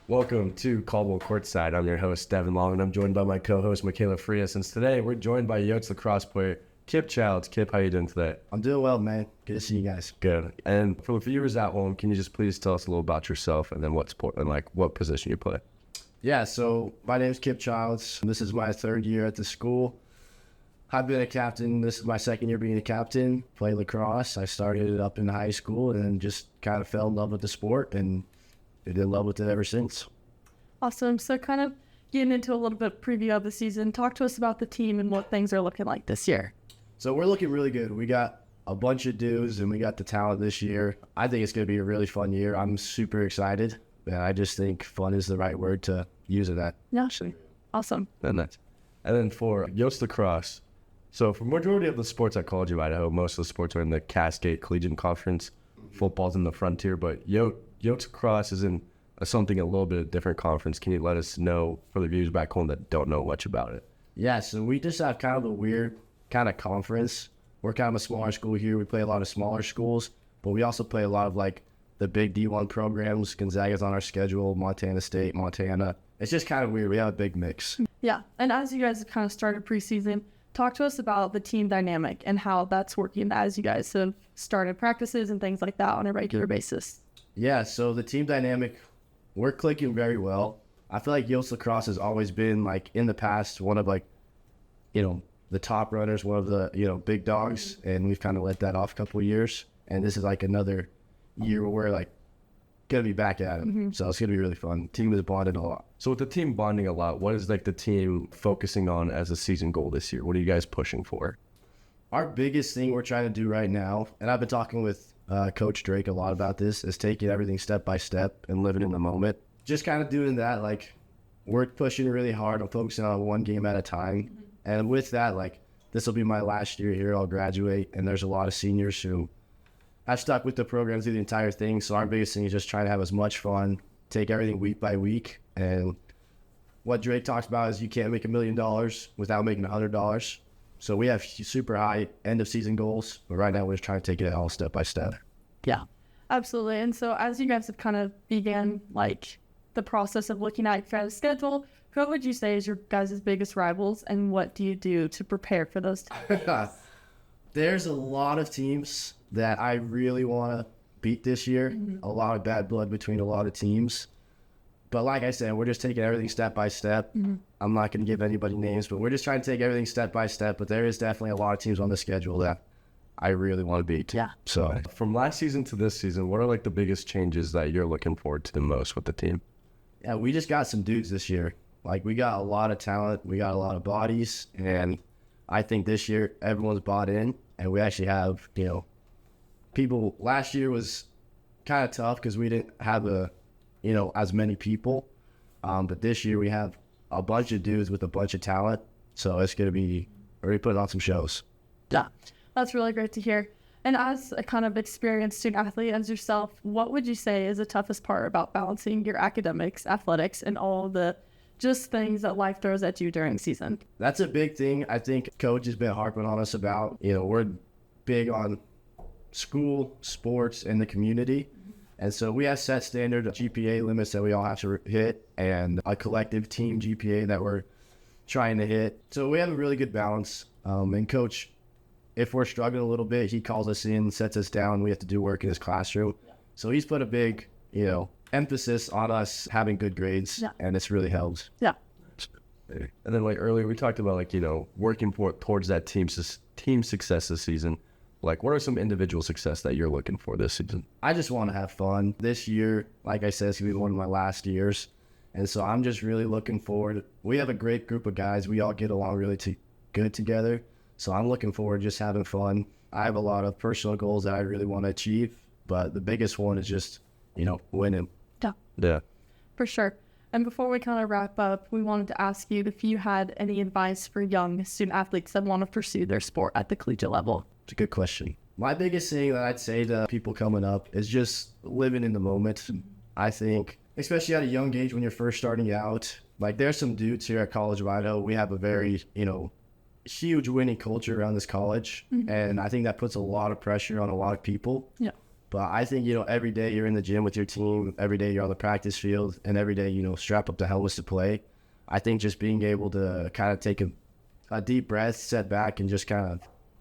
Welcome to Caldwell Courtside. I'm your host, Devin Long, and I'm joined by my co-host, Michaela Frias. And today, we're joined by Yotes Lacrosse player, Kip Childs. Kip, how you doing today? I'm doing well, man. Good to see you guys. Good. And for the viewers at home, can you just please tell us a little about yourself and then what sport and what position you play? Yeah, so my name's Kip Childs. This is my third year at the school. I've been a captain. This is my second year being a captain. Play lacrosse. I started it up in high school and then just kind of fell in love with the sport and been in love with it ever since. Awesome. So kind of getting into a little bit preview of the season, talk to us about the team and what things are looking like this year. So we're looking really good. We got a bunch of dudes and we got the talent this year. I think it's going to be a really fun year. I'm super excited. And I just think fun is the right word to use it at. Yeah. Awesome. And then for Yotes Lacrosse, so for majority of the sports at College of Idaho, most of the sports are in the Cascade Collegiate Conference. Football's in the Frontier, but Yotes Lacrosse is in something a little bit different conference. Can you let us know for the viewers back home that don't know much about it? Yeah, so we just have kind of a weird kind of conference. We're kind of a smaller school here. We play a lot of smaller schools, but we also play a lot of like the big D1 programs. Gonzaga's on our schedule, Montana State, Montana. It's just kind of weird. We have a big mix. Yeah, and as you guys have kind of started preseason, talk to us about the team dynamic and how that's working as you guys have started practices and things like that on a regular basis. Yeah, so the team dynamic, we're clicking very well. I feel like Yotes Lacrosse has always been, like, in the past, one of, like, the top runners, one of the, big dogs, and we've kind of let that off a couple of years. And this is, like, another year where we're, like, going to be back at it. Mm-hmm. So it's going to be really fun. Team is bonded a lot. So with the team bonding a lot, what is, the team focusing on as a season goal this year? What are you guys pushing for? Our biggest thing we're trying to do right now, and I've been talking with Coach Drake a lot about this, is taking everything step by step and living in the moment. Just kind of doing that, we're pushing really hard on focusing on one game at a time. Mm-hmm. And with that, this will be my last year here. I'll graduate, and there's a lot of seniors who have stuck with the program through the entire thing. So our biggest thing is just trying to have as much fun, take everything week by week. And what Drake talks about is you can't make $1 million without making $100. So we have super high end of season goals, but right now we're just trying to take it all step by step. Yeah, absolutely. And so as you guys have kind of began the process of looking at your guys' schedule, who would you say is your guys' biggest rivals, and what do you do to prepare for those teams? There's a lot of teams that I really want to beat this year. Mm-hmm. A lot of bad blood between a lot of teams. But like I said, we're just taking everything step by step. Mm-hmm. I'm not going to give anybody names, but we're just trying to take everything step by step. But there is definitely a lot of teams on the schedule that I really want to beat. Yeah. So from last season to this season, what are the biggest changes that you're looking forward to the most with the team? Yeah, we just got some dudes this year. We got a lot of talent. We got a lot of bodies. And I think this year everyone's bought in. And we actually have, people. Last year was kind of tough because we didn't have as many people. But this year we have a bunch of dudes with a bunch of talent. So it's going to be, we're putting on some shows. Yeah, that's really great to hear. And as a kind of experienced student athlete as yourself, what would you say is the toughest part about balancing your academics, athletics, and all the just things that life throws at you during season? That's a big thing. I think Coach has been harping on us about, we're big on school, sports, and the community. And so we have set standard GPA limits that we all have to hit and a collective team GPA that we're trying to hit. So we have a really good balance. And Coach, if we're struggling a little bit, he calls us in, sets us down. We have to do work in his classroom. Yeah. So he's put a big, emphasis on us having good grades, and it's really helped. Yeah. And then earlier we talked about working towards that team success this season. What are some individual success that you're looking for this season? I just want to have fun. This year, like I said, it's going to be one of my last years. And so I'm just really looking forward. We have a great group of guys. We all get along really good together. So I'm looking forward to just having fun. I have a lot of personal goals that I really want to achieve, but the biggest one is just, winning. Yeah. For sure. And before we kind of wrap up, we wanted to ask you if you had any advice for young student athletes that want to pursue their sport at the collegiate level. It's a good question. My biggest thing that I'd say to people coming up is just living in the moment. I think, especially at a young age when you're first starting out, there's some dudes here at College of Idaho. We have a very, huge winning culture around this college. Mm-hmm. And I think that puts a lot of pressure on a lot of people. Yeah. But I think, every day you're in the gym with your team, every day you're on the practice field, and every day, strap up the helmets to play. I think just being able to kind of take a deep breath, set back, and just kind of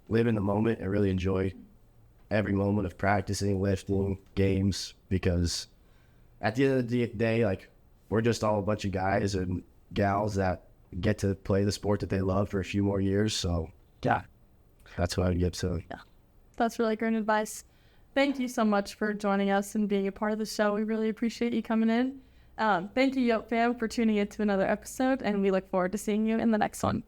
live in the moment and really enjoy every moment of practicing, lifting, games, because at the end of the day, like, we're just all a bunch of guys and gals that get to play the sport that they love for a few more years. So, yeah, that's what I would give to. Yeah, that's really great advice. Thank you so much for joining us and being a part of the show. We really appreciate you coming in. Thank you, Yote fam, for tuning in to another episode, and we look forward to seeing you in the next one.